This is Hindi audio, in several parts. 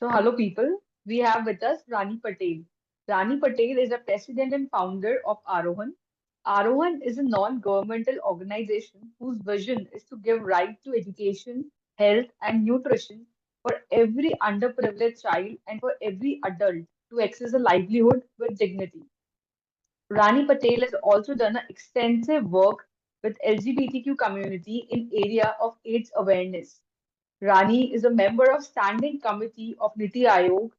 So, hello people. We have with us Rani Patel. Rani Patel is the president and founder of Arohan. Arohan is a non-governmental organization whose vision is to give right to education, health, and nutrition for every underprivileged child and for every adult to access a livelihood with dignity. Rani Patel has also done extensive work with LGBTQ community in area of AIDS awareness. Rani is a member of Standing Committee of Niti Aayog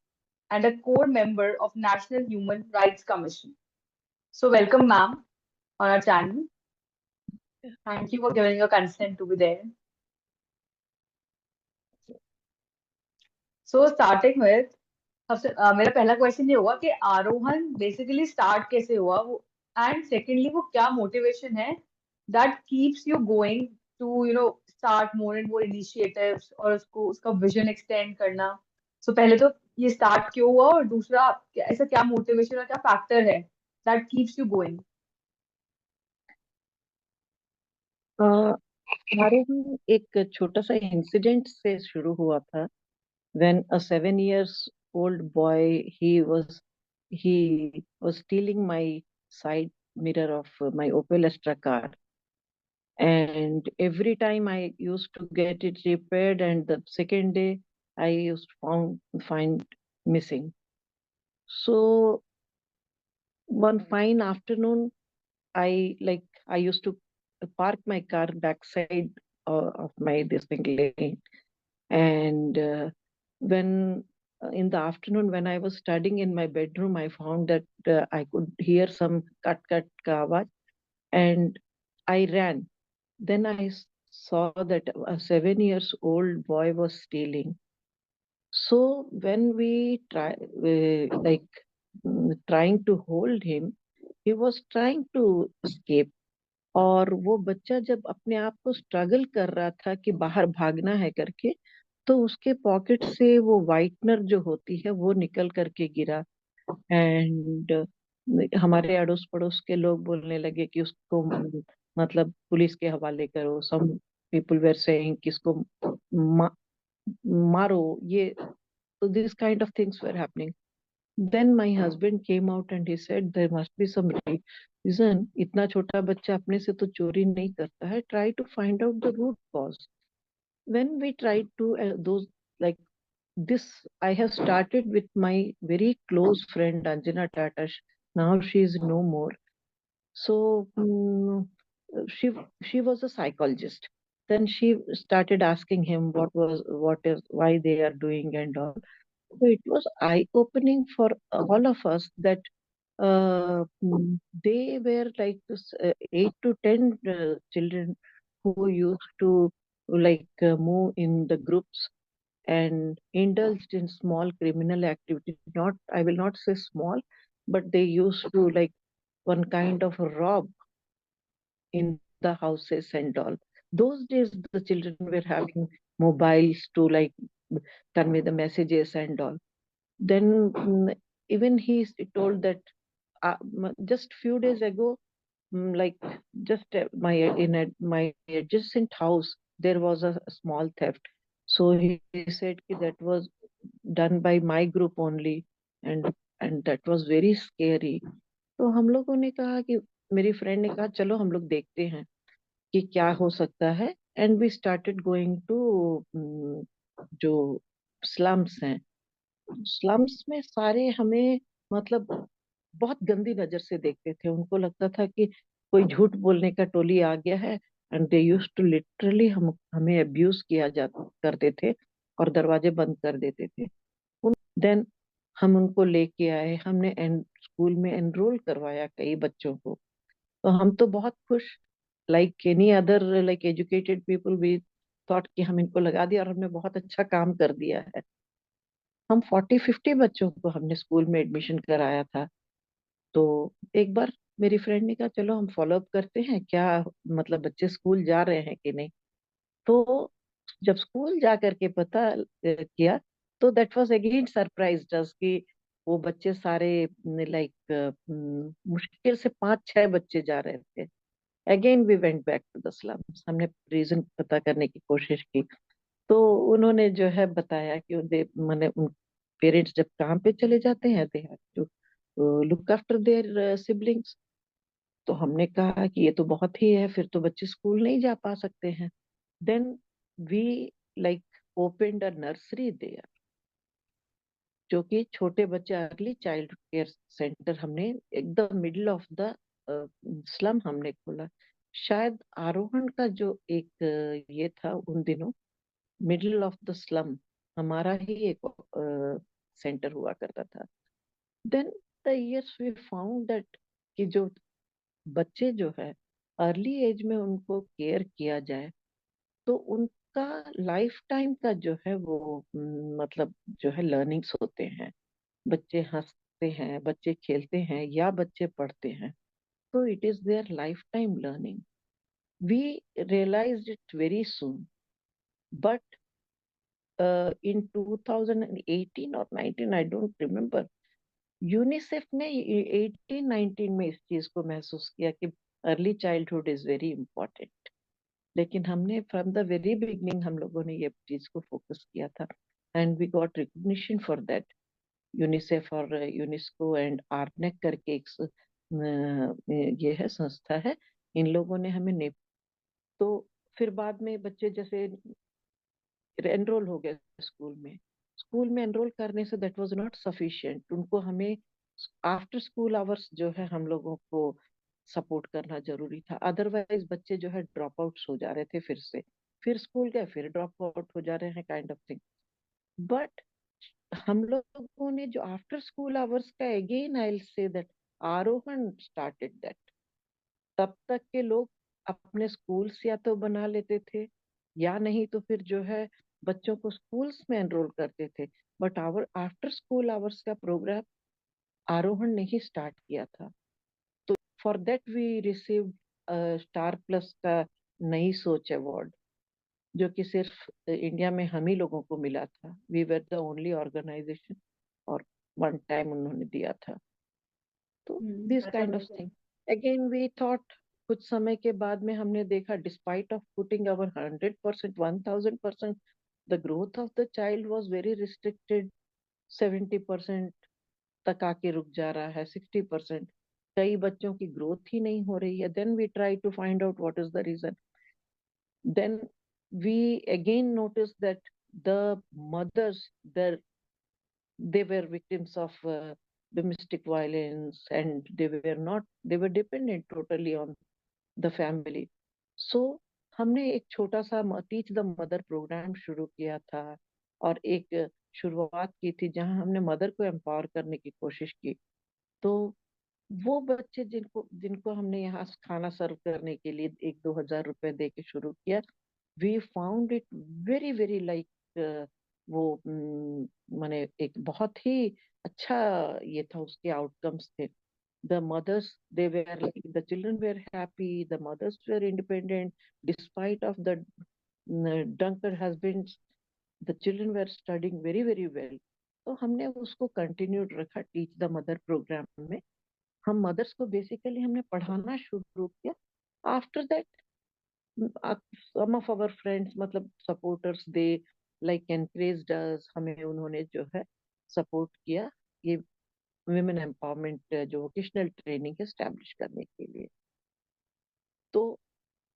and a core member of National Human Rights Commission. So welcome, ma'am, on our channel. Thank you for giving your consent to be there. So starting with मेरा पहला क्वेश्चन ये होगा कि आरोहण बेसिकली स्टार्ट कैसे हुआ वो एंड सेकेंडली वो क्या मोटिवेशन है that keeps you going to start more and more initiatives और उसको उसका विजन एक्सटेंड करना. सो पहले तो ये स्टार्ट क्यों हुआ और दूसरा ऐसा क्या मोटिवेशन और क्या फैक्टर है दैट कीप्स यू गोइंग. हमारे यहाँ एक छोटा सा इंसिडेंट से शुरू हुआ था. when a 7 years old boy he was stealing my side mirror of my Opel Astra car, and every time I used to get it repaired, and the second day I used to find missing. So one fine afternoon, I used to park my car backside of my this thing lane. And when in the afternoon, when I was studying in my bedroom, I found that I could hear some cut ka awaaz, and I ran. Then saw that a 7 years old boy was stealing. So when we trying to hold him, he was trying to escape. और वो बच्चा जब अपने आप को स्ट्रगल कर रहा था कि बाहर भागना है करके, तो उसके पॉकेट से वो वाइटनर जो होती है वो निकल करके गिरा. एंड हमारे अड़ोस पड़ोस के लोग बोलने लगे कि उसको मतलब पुलिस के हवाले करो. सम पीपल वेर सेइंग कि इसको मा, मारो ये. तो this kind of things were happening. Then my husband came out and he said there must be some reason. इतना छोटा बच्चा अपने से तो चोरी नहीं करता है. Try to find out the root cause. When we tried to those like this, I have started with my very close friend Anjana Tata. Now she is no more. So she was a psychologist. Then she started asking him what is why they are doing and all. So it was eye opening for all of us that they were like this, 8 to 10 children who used to move in the groups and indulged in small criminal activity. Not, I will not say small, but they used to like one kind of rob in the houses and all. Those days, the children were having mobiles to like convey the messages and all. Then even he told that just few days ago, like just my adjacent house, there was a small theft. So he said that was done by my group only, and that was very scary. तो हम लोगों ने कहा कि मेरी फ्रेंड ने कहा चलो हम लोग देखते हैं कि क्या हो सकता है. And we started going to जो स्लम्स हैं. स्लम्स में सारे हमें मतलब बहुत गंदी नजर से देखते थे. उनको लगता था कि कोई झूठ बोलने का टोली आ गया है. And they used to literally हमें अब्यूज किया जा करते थे और दरवाजे बंद कर देते थे. देन हम उनको लेके आए. हमने स्कूल में एनरोल करवाया कई बच्चों को. तो हम तो बहुत खुश, like any other like educated people we thought कि हम इनको लगा दिया और हमने बहुत अच्छा काम कर दिया है. हम 40-50 बच्चों को हमने स्कूल में एडमिशन कराया था. तो एक बार मेरी फ्रेंड ने कहा चलो हम फॉलो अप करते हैं क्या मतलब बच्चे स्कूल जा रहे हैं कि नहीं. तो जब स्कूल जा करके पता किया, तो दैट वाज अगेन सरप्राइज अस कि वो बच्चे सारे लाइक मुश्किल से 5-6 बच्चे जा रहे थे. Again we went back to the slums. हमने रीजन पता करने की कोशिश की. तो उन्होंने जो है बताया कि मैंने पेरेंट्स जब काम पे चले जाते हैं, they have to look after their siblings. तो हमने कहा कि ये तो बहुत ही है, फिर तो बच्चे स्कूल नहीं जा पा सकते हैं। Then we like opened a nursery there, जो कि छोटे बच्चे अर्ली चाइल्ड केयर सेंटर हमने एकदम मिडिल ऑफ द स्लम हमने खोला। शायद आरोहण का जो एक ये था उन दिनों, मिडिल ऑफ द स्लम हमारा ही एक सेंटर हुआ करता था। Then the years we found that कि जो बच्चे जो है अर्ली एज में उनको केयर किया जाए, तो उनका लाइफ टाइम का जो है वो मतलब जो है लर्निंग्स होते हैं। बच्चे हंसते हैं, बच्चे खेलते हैं या बच्चे पढ़ते हैं, तो it is their life time learning. We realized it very soon, but in 2018 और 19, आई डोंट रिमेम्बर, यूनिसेफ ने 18-19 में इस चीज को महसूस किया कि early childhood is very important. लेकिन हमने फ्रॉम द वेरी बिगनिंग हम लोगों ने ये चीज को फोकस किया था, and we got recognition for that. UNICEF और यूनेस्को एंड आर्टनेक करके एक ये है, संस्था है, इन लोगों ने हमें तो फिर बाद में बच्चे जैसे एनरोल हो गए स्कूल में। स्कूल में एनरोल करने say that was not sufficient, उनको हमें आफ्टर स्कूल आवर्स जो है हम लोगों को सपोर्ट करना जरूरी था। अदरवाइज बच्चे जो है ड्रॉप आउट्स हो जा रहे थे, फिर से फिर स्कूल गए फिर ड्रॉप आउट हो जा रहे हैं, काइंड ऑफ थिंग। बट हम लोगों ने जो आफ्टर स्कूल आवर्स का, again I will say that, आरोहण स्टार्टेड दैट। तब तक के लोग अपने स्कूल्स या तो बना लेते थे, या नहीं तो फिर जो है बच्चों को स्कूल्स में एनरोल करते थे। But our after school hours का प्रोग्राम आरोहण ने ही स्टार्ट किया था। तो for that we received Star Plus का नई सोच अवार्ड, जो कि सिर्फ इंडिया में हम ही लोगों को मिला था। We were the only organization, और वन टाइम उन्होंने दिया था। तो this That's kind of amazing. Thing, again we thought, कुछ समय के बाद में हमने देखा despite of putting our 100%, 1000%, the growth of the child was very restricted. 70% तक आके रुक जा रहा है, 60%। कई बच्चों की ग्रोथ ही नहीं हो रही है। Then we try to find out what is the reason. Then we again noticed that the mothers, they were victims of domestic violence, and they were dependent totally on the family. So हमने एक छोटा सा टीच द मदर प्रोग्राम शुरू किया था, और एक शुरुआत की थी जहां हमने मदर को एम्पावर करने की कोशिश की। तो वो बच्चे जिनको जिनको हमने यहाँ खाना सर्व करने के लिए 1-2 हज़ार रुपए दे के शुरू किया, we found it very very like, वो माने एक बहुत ही अच्छा ये था, उसके आउटकम्स थे। The mothers, they were like, the children were happy, the mothers were independent despite of the drunker husbands, the children were studying very very well. तो हमने उसको कंटिन्यू रखा टीच द मदर प्रोग्राम में। हम मदर्स को बेसिकली हमने पढ़ाना शुरू किया। After that some of our friends, मतलब सपोर्टर्स, दे लाइक एनकरेज्ड अस, हमें उन्होंने जो है सपोर्ट किया ये वुमेन एम्पावरमेंट जो वोकेशनल ट्रेनिंग एस्टेब्लिश करने के लिए। तो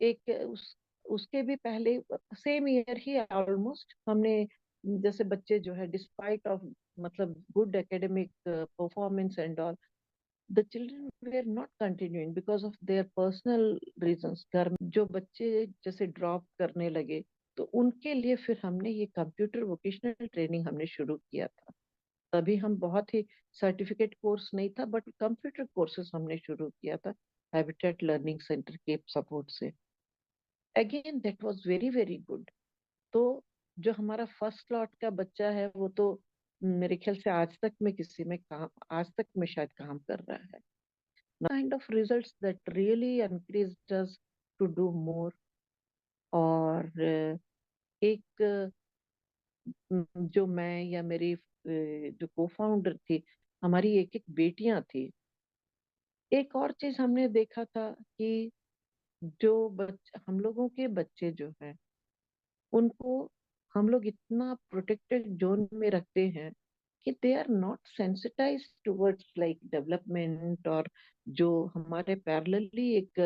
एक उसके भी पहले सेम ईयर ही ऑलमोस्ट हमने, जैसे बच्चे जो है डिस्पाइट ऑफ मतलब good academic performance and all, the children were not continuing because of their personal reasons। घर में जो बच्चे जैसे ड्रॉप करने लगे, तो उनके लिए फिर हमने ये कंप्यूटर वोकेशनल ट्रेनिंग हमने शुरू किया था। तभी हम बहुत ही, सर्टिफिकेट कोर्स नहीं था बट कंप्यूटर कोर्सेज हमने शुरू किया था हैबिटेट लर्निंग सेंटर के सपोर्ट से। Again that was very very good. तो जो हमारा फर्स्ट लॉट का बच्चा है, वो तो मेरे ख्याल से आज तक में किसी में काम, आज तक में शायद काम कर रहा है। Kind of results that really encouraged us to do more। और एक जो मैं या मेरी जो को फाउंडर थी, हमारी एक एक बेटियां थी। एक और चीज हमने देखा था कि हम लोगों के बच्चे जो हैं, उनको हम लोग इतना प्रोटेक्टेड जोन में रखते हैं कि they are not sensitize towards like development, और जो हमारे पैरेलली एक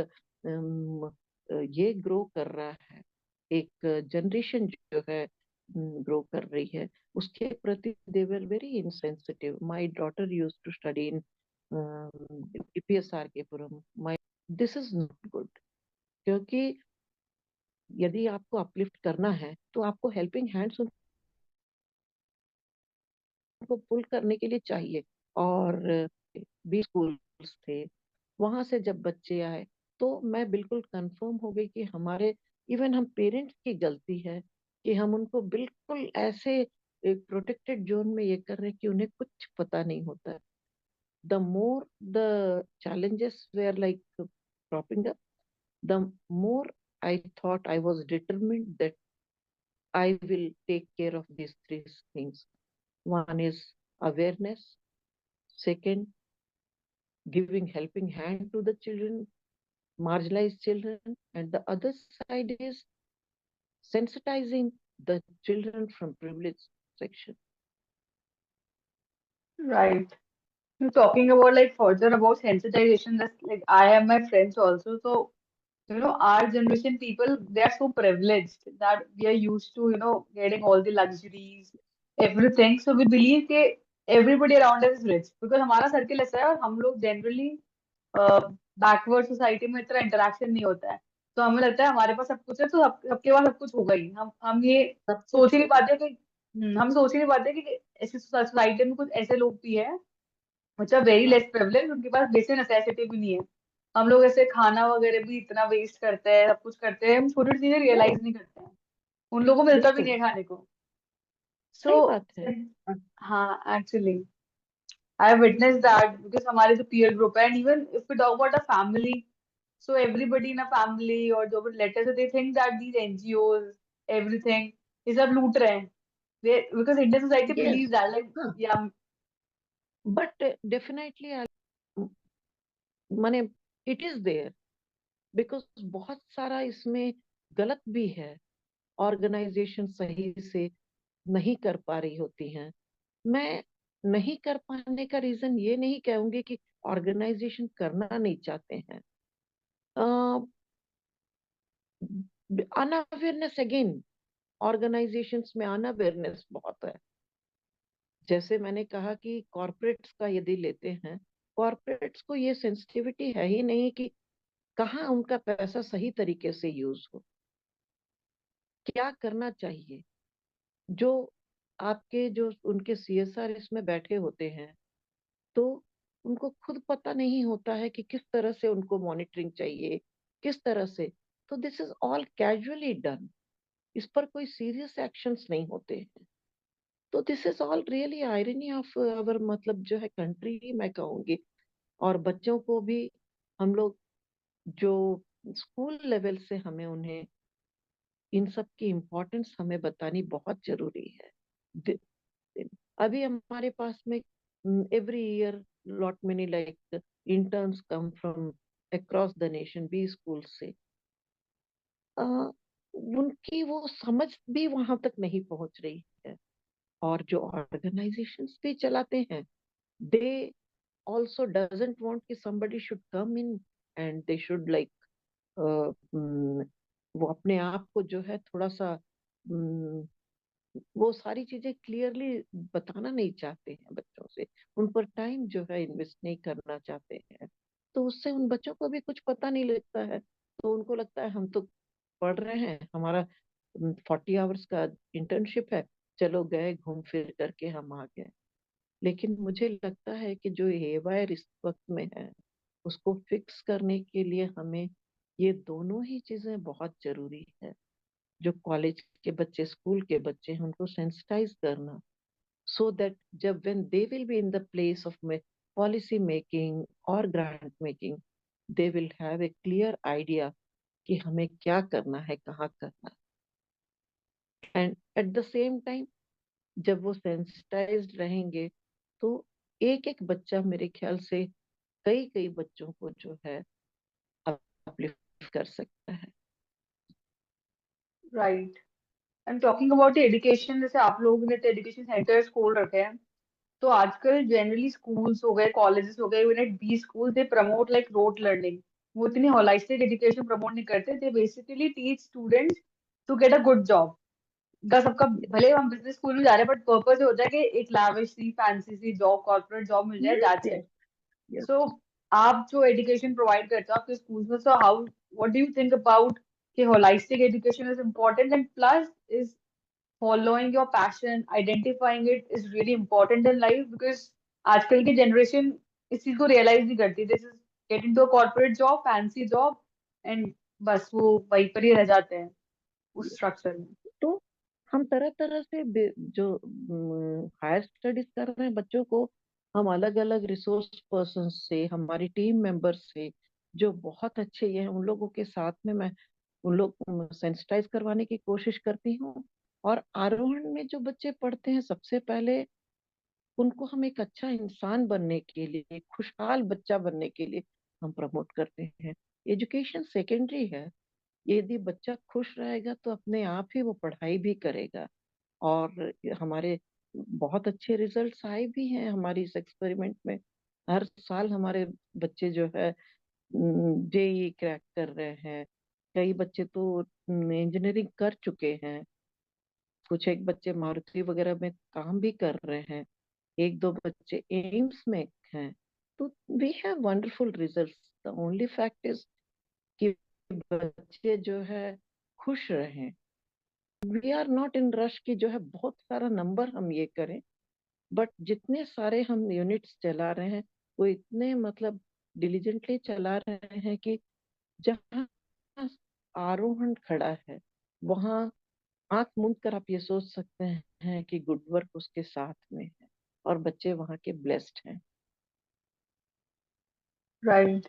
ये ग्रो कर रहा है, एक जनरेशन जो है ग्रो कर रही है, उसके प्रति they were very insensitive. My daughter used to study in EPSR K Puram. My this is not good. क्योंकि यदि आपको अपलिफ्ट करना है तो आपको हेल्पिंग हैंड्स उनको पुल करने के लिए चाहिए. और भी स्कूल्स थे, वहां से जब बच्चे आए तो मैं बिल्कुल कंफर्म हो गई कि हमारे इवन हम पेरेंट्स की गलती है कि हम उनको बिल्कुल ऐसे एक प्रोटेक्टेड जोन में ये कर रहे हैं कि उन्हें कुछ पता नहीं होता. The more the challenges were like cropping up, the more I thought I was determined that I will take care of these three things. One is awareness, second, giving helping hand to the children, marginalized children, and the other side is sensitizing the children from privileged section. Right. You're talking about like further about sensitization. That's like I have my friends also. So our generation people, they are so privileged that we are used to, getting all the luxuries, everything. So we believe that everybody around us is rich because हमारा सर्किल ऐसा है और हम लोग जनरली बैकवर्ड सोसाइटी में इतना इंटरेक्शन नहीं होता है. तो हमें लगता है हमारे पास सब कुछ है तो सबके पास सब कुछ होगा ही. हम ये सब सोच कुछ ही नहीं होगा. पाते कि हम सोच ही नहीं पाते कि ऐसी सोसाइटी में कुछ ऐसे लोग भी हैं which are very less privileged, उनके पास बेसिक नेसेसिटी भी नहीं है. हम लोग ऐसे खाना वगैरह भी इतना वेस्ट करते हैं, सब कुछ करते हैं, हम छोटी छोटी चीजें Yeah, रियलाइज नहीं करते हैं. उन लोगों को मिलता भी नहीं बिल्कुल है खाने को. सो सही बात है. हाँ, actually I have witness that because हमारे जो पीयर ग्रुप है, and even if we talk about a family, so everybody in a family और जो भी लेटर से they think that these NGOs everything ये सब लूट रहे हैं. they because Indian society yes. believes that like हाँ, yeah. बट डेफिनेटली माने इट इज देयर, बिकॉज बहुत सारा इसमें गलत भी है. ऑर्गेनाइजेशन सही से नहीं कर पा रही होती हैं. मैं नहीं कर पाने का रीजन ये नहीं कहूंगी कि ऑर्गेनाइजेशन करना नहीं चाहते हैं. अनअवेयरनेस अगेन, ऑर्गेनाइजेशंस में अनअवेयरनेस बहुत है. जैसे मैंने कहा कि कॉरपोरेट्स का यदि लेते हैं, कॉरपोरेट्स को ये सेंसिटिविटी है ही नहीं कि कहाँ उनका पैसा सही तरीके से यूज हो, क्या करना चाहिए. जो आपके जो उनके सीएसआर इसमें बैठे होते हैं, तो उनको खुद पता नहीं होता है कि किस तरह से उनको मॉनिटरिंग चाहिए, किस तरह से. तो this is all casually done. इस पर कोई सीरियस एक्शंस नहीं होते हैं. तो this is all really irony of our मतलब जो है कंट्री मैं कहूंगी. और बच्चों को भी हम लोग जो स्कूल लेवल से हमें उन्हें इन सब की इम्पोर्टेंस हमें बतानी बहुत जरूरी है. दि- अभी हमारे पास में every year lot many like interns come from across the nation B school से. अ, उनकी वो समझ भी वहां तक नहीं पहुंच रही है. और जो ऑर्गेनाइजेशंस भी चलाते हैं, दे also doesn't want कि somebody should come in and they should like वो अपने आप को जो है थोड़ा सा वो सारी चीजें क्लियरली बताना नहीं चाहते हैं बच्चों से. उन पर टाइम जो है इन्वेस्ट नहीं करना चाहते हैं. तो उससे उन बच्चों को भी कुछ पता नहीं लगता है. तो उनको लगता है हम तो पढ़ रहे हैं, हमारा 40 आवर्स का इंटर्नशिप है, चलो गए घूम फिर करके हम आ गए. लेकिन मुझे लगता है कि जो हेवायर इस वक्त में है, उसको फिक्स करने के लिए हमें ये दोनों ही चीजें बहुत जरूरी है. जो कॉलेज के बच्चे, स्कूल के बच्चे हैं, उनको सेंसिटाइज करना, सो दैट जब when they will be in the place of policy making और grant making, they will have a clear idea कि हमें क्या करना है, कहाँ करना है. And at the same time जब वो सेंसिटाइज्ड रहेंगे, तो एक एक बच्चा मेरे ख्याल से कई कई बच्चों को जो है अपलिफ्ट कर सकता है. Right. I am talking about education. जैसे आप लोगों ने तो एजुकेशन सेंटर्स खोल रखे हैं, तो आजकल जनरली स्कूल्स हो गए, कॉलेजेस हो गए, even at B school they promote like rote learning. वो इतनी होलिस्टिक एजुकेशन प्रमोट नहीं करते, they basically teach students to get a good job. का सबका, भले हम बिजनेस स्कूल में जा रहे हैं, बट पर्पस ये होता है कि एक लाविश सी फैंसी सी जॉब, कॉर्पोरेट जॉब मिल जाए, Yes, that's yes, it. yes. So आप जो एजुकेशन प्रोवाइड करते हो आपके स्कूल में, so how, what do you think about कि holistic education is important, and plus is following your passion, identifying it is really important in life, because आजकल की जनरेशन इस चीज को रियलाइज नहीं करती। This is get into a corporate job, fancy job, and बस वो वहीं पर ही रह जाते हैं उस स्ट्रक्चर में। तो हम तरह तरह से जो हायर स्टडीज कर रहे हैं बच्चों को, हम अलग अलग रिसोर्स पर्सन से, हमारी टीम मेंबर्स से जो बहुत अच्छे ये हैं उन लोगों के साथ में मैं उन लोग सेंसिटाइज करवाने की कोशिश करती हूँ। और आरोहण में जो बच्चे पढ़ते हैं, सबसे पहले उनको हम एक अच्छा इंसान बनने के लिए, खुशहाल बच्चा बनने के लिए हम प्रमोट करते हैं। एजुकेशन सेकेंडरी है। यदि बच्चा खुश रहेगा तो अपने आप ही वो पढ़ाई भी करेगा। और हमारे बहुत अच्छे रिजल्ट्स आए भी हैं हमारी इस एक्सपेरिमेंट में। हर साल हमारे बच्चे जो है जेई क्रैक कर रहे हैं। कई बच्चे तो इंजीनियरिंग कर चुके हैं। कुछ एक बच्चे मारुति वगैरह में काम भी कर रहे हैं। एक दो बच्चे एम्स में हैं। तो we have wonderful results. The only fact is कि बच्चे जो है खुश रहें। We are not in rush की जो है बहुत सारा नंबर हम ये करें। बट जितने सारे हम यूनिट्स चला रहे हैं वो इतने मतलब डिलीजेंटली चला रहे हैं कि जहाँ आरोहण खड़ा है वहाँ आंख मूंद कर आप ये सोच सकते हैं कि गुड वर्क उसके साथ में है और बच्चे वहाँ के ब्लेस्ड हैं। Right.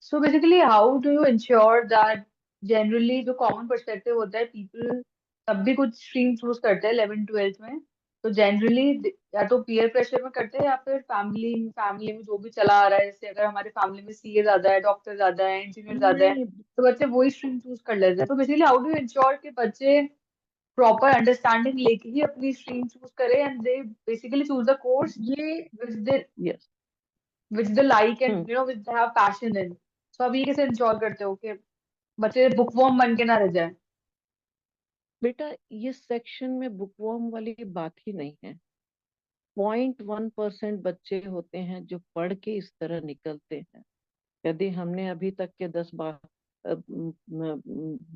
So basically how do you ensure that, generally जो कॉमन पर्सपेक्टिव होता है, पीपल तब भी कुछ स्ट्रीम चूज करते हैं 11th 12th में, तो जनरली या तो पीयर प्रेशर में करते हैं, या फिर फैमिली फैमिली में जो भी चला आ रहा है, जैसे अगर हमारे फैमिली में सीए ज्यादा है, डॉक्टर ज्यादा है, इंजीनियर ज्यादा है, नहीं, तो बच्चे वही स्ट्रीम चूज कर लेते हैं। तो basically how do you ensure कि बच्चे प्रॉपर अंडरस्टैंडिंग लेके ही अपनी स्ट्रीम चूज करें, and they basically choose the course ये विच दे yes. which they like and which they have passion in। So आप ये कैसे इंश्योर करते हो कि बच्चे बुकवर्म बन के ना रह जाए? बेटा, ये सेक्शन में बुकवर्म वाली बात ही नहीं है। 0.1% बच्चे होते हैं जो पढ़ के इस तरह निकलते हैं। यदि हमने अभी तक के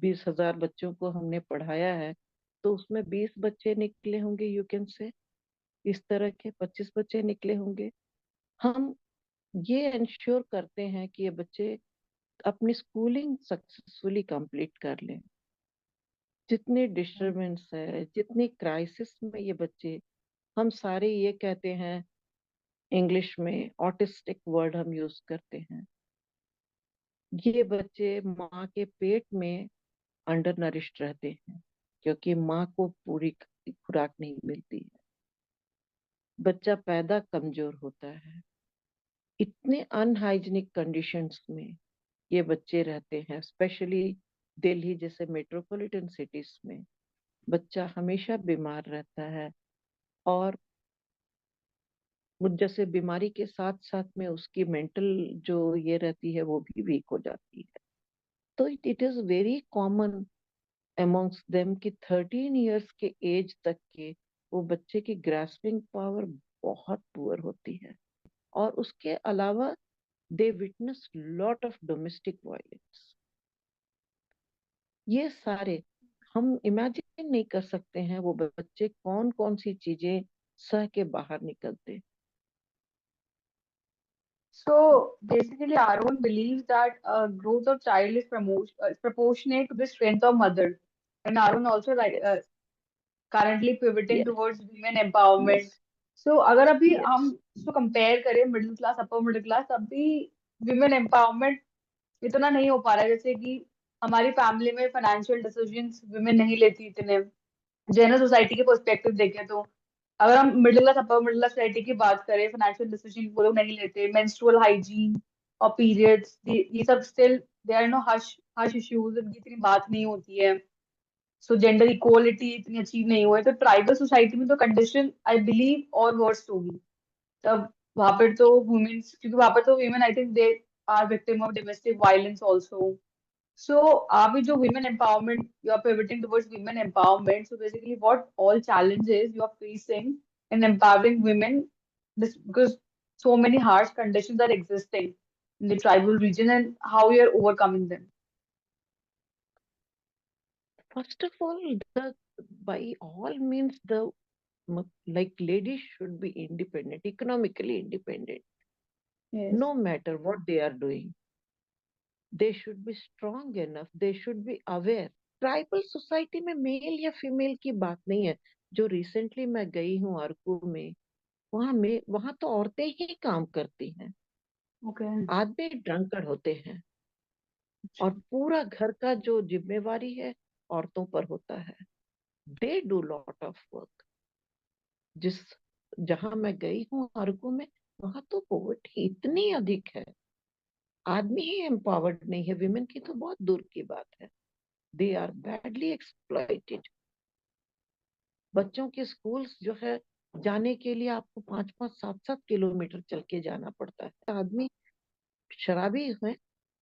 20,000 बच्चों को हमने पढ़ाया है तो उसमें 20 बच्चे निकले होंगे, यू कैन से इस तरह के 25 बच्चे निकले होंगे। हम ये इंश्योर करते हैं कि ये बच्चे अपनी स्कूलिंग सक्सेसफुली कंप्लीट कर लें। जितने डिस्टरबेंस है, जितनी क्राइसिस में ये बच्चे, हम सारे ये कहते हैं, इंग्लिश में ऑटिस्टिक वर्ड हम यूज करते हैं। ये बच्चे माँ के पेट में अंडर नरिश्ड रहते हैं क्योंकि माँ को पूरी खुराक नहीं मिलती है। बच्चा पैदा कमजोर होता है। इतने अनहाइजीनिक कंडीशंस में ये बच्चे रहते हैं, स्पेशली दिल्ली जैसे मेट्रोपॉलिटन सिटीज में बच्चा हमेशा बीमार रहता है। और वो जैसे बीमारी के साथ साथ में उसकी मेंटल जो ये रहती है वो भी वीक हो जाती है। तो it is very common amongst them कि 13 इयर्स के एज तक के वो बच्चे की ग्रास्पिंग पावर बहुत पुअर होती है। और उसके अलावा they witness lot of domestic violence. ये सारे हम इमेजिन नहीं कर सकते हैं वो बच्चे कौन कौन सी चीजें सह के बाहर निकलते हैं। So basically, Arun believes that growth of child is proportionate to the strength of mother, and Arun also like currently pivoting yes, towards women empowerment। Yes, So अगर अभी यस। हम इसको कंपेयर करें middle class upper middle class, तब भी women empowerment इतना नहीं हो पा रहा है, जैसे कि हमारी फैमिली में फाइनेंशियल डिसीजंस वुमेन नहीं लेती इतने। जनरल सोसाइटी के पर्सपेक्टिव देखें तो अगर हम middle class upper middle class society की बात करें, फाइनेंशियल डिसीजन वो लोग नहीं लेते। मेंस्ट्रुअल हाइजीन और पीरियड्स, ये सब still they are no hush hush issues, इनकी इतनी बात नहीं होती है। सो जेंडर इक्वालिटी इतनी अचीव नहीं हुआ है, तो ट्राइबल सोसाइटी में तो कंडीशन आई बिलीव और वर्स्ट होगी। तब वहां पर तो वुमेन्स, क्योंकि वहां पर तो women I think they are victim of domestic violence also. So are we जो women empowerment, you are pivoting towards women empowerment. So basically, what all challenges you are facing in empowering women, this because so many harsh conditions are existing in the tribal region, and how you are overcoming them. First of all, the by all means, the like ladies should be independent, economically independent, Yes. no matter what they are doing. They should be strong enough. They should be aware. Tribal society में मेल या फीमेल की बात नहीं है. जो रिसेंटली मैं गई हूँ अरकू में, वहां तो औरतें ही काम करती हैं. Okay. आदमी ड्रंकर्ड होते हैं, और अच्छा. पूरा घर का जो जिम्मेवारी है औरतों पर होता है. They do lot of work. जिस जहां मैं गई हूँ अरकू में, वहां तो पॉवर्टी इतनी अधिक है. आदमी ही एम्पावर्ड नहीं है, विमेन की तो बहुत दूर की बात है. They are badly exploited. बच्चों के स्कूल्स जो है, जाने के लिए आपको 5-5, 7-7 किलोमीटर चल के जाना पड़ता है. आदमी शराबी है,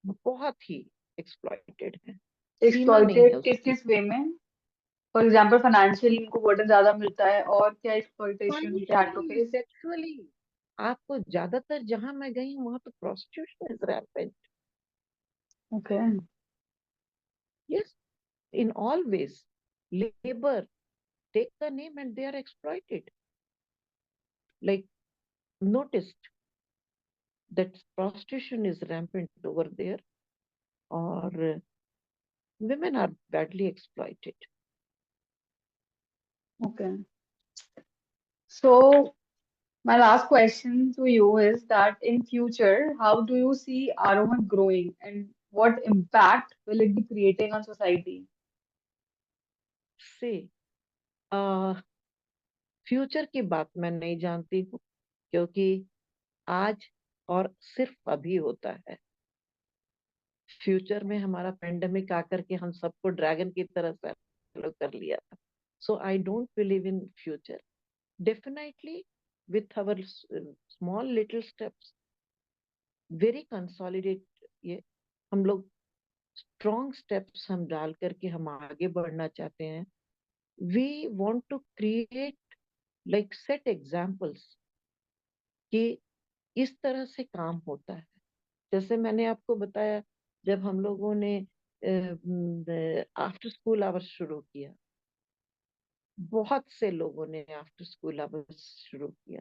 बहुत ही एक्सप्लॉइटेड है. सीमा नहीं है एक्सप्लॉइटेड किस उसकी. किस वे में? फॉर एग्जाम्पल फाइनेंशियली इनको बर्डन ज्यादा मिलता है, और क्या exploitation they had to financially, face? Sexually. आपको ज्यादातर जहां मैं गई हूँ वहां तो prostitution is rampant. Okay. Yes, in all ways. Labor take the name and they are exploited. Like, noticed that prostitution is rampant over there, or women are badly exploited. Okay. So my last question to you is that in future, how do you see Arohan growing, and what impact will it be creating on society? से फ्यूचर की बात मैं नहीं जानती हूँ, क्योंकि आज और सिर्फ अभी होता है. फ्यूचर में हमारा पेंडेमिक आकर के हम सबको ड्रैगन की तरह से फॉलो कर लिया था. So I don't believe in future. Definitely with our small little steps, very consolidate, ये हम लोग स्ट्रॉन्ग स्टेप्स हम डाल करके हम आगे बढ़ना चाहते हैं. We want to create, like set examples कि इस तरह से काम होता है. जैसे मैंने आपको बताया, जब हम लोगों ने आफ्टर स्कूल आवर्स शुरू किया, बहुत से लोगों ने आफ्टर स्कूल आवर्स शुरू किया.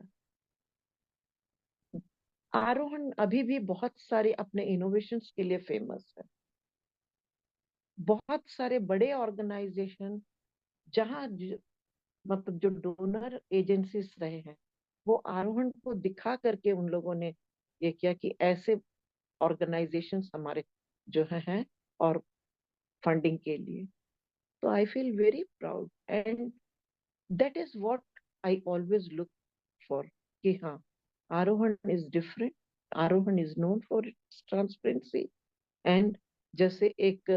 आरोहण अभी भी बहुत सारे अपने इनोवेशंस के लिए फेमस है. बहुत सारे बड़े ऑर्गेनाइजेशन, जहाँ मतलब जो डोनर एजेंसीज रहे हैं, वो आरोहण को दिखा करके उन लोगों ने ये किया कि ऐसे ऑर्गेनाइजेशंस हमारे जो हैं, और फंडिंग के लिए. तो I feel very proud, and that is what I always look for, कि हाँ, आरोहण इज डिफरेंट. आरोहण is known for its transparency. And जैसे एक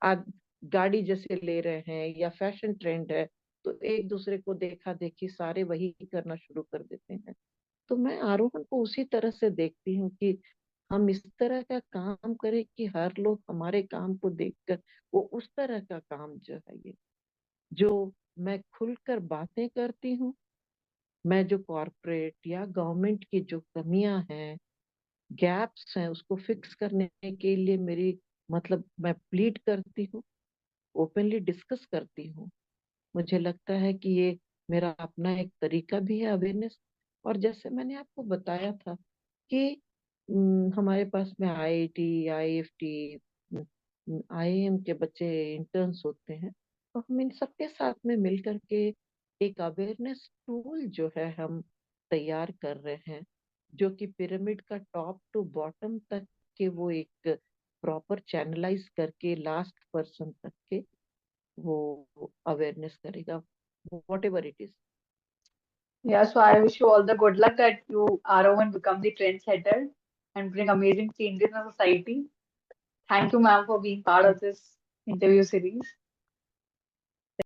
आज गाड़ी जैसे ले रहे हैं या फैशन ट्रेंड है, तो एक दूसरे को देखा देखी सारे वही करना शुरू कर देते हैं. तो मैं आरोहण को उसी तरह से देखती हूँ कि हम इस तरह का काम करें कि हर लोग हमारे काम को देखकर वो उस तरह का काम जो है, ये जो मैं खुलकर बातें करती हूँ, मैं जो कॉरपोरेट या गवर्नमेंट की जो कमियां हैं, गैप्स हैं, उसको फिक्स करने के लिए मेरी मतलब मैं प्लीड करती हूँ, ओपनली डिस्कस करती हूँ. मुझे लगता है कि ये मेरा अपना एक तरीका भी है अवेयरनेस. और जैसे मैंने आपको बताया था कि हमारे पास में आईआईटी, आईएफटी, आईएएम के बच्चे इंटर्न्स होते हैं, तो हम इन सबके साथ में मिल करके एक अवेयरनेस टूल जो है हम तैयार कर रहे हैं, जो कि पिरामिड का टॉप टू बॉटम तक के वो एक प्रॉपर चैनलाइज करके लास्ट पर्सन तक के वो अवेयरनेस करेगा, what ever it is. Yeah, so I wish you all the good luck that you, Arohan, become the trendsetter and bring amazing changes in society. Thank you, ma'am, for being part of this interview series.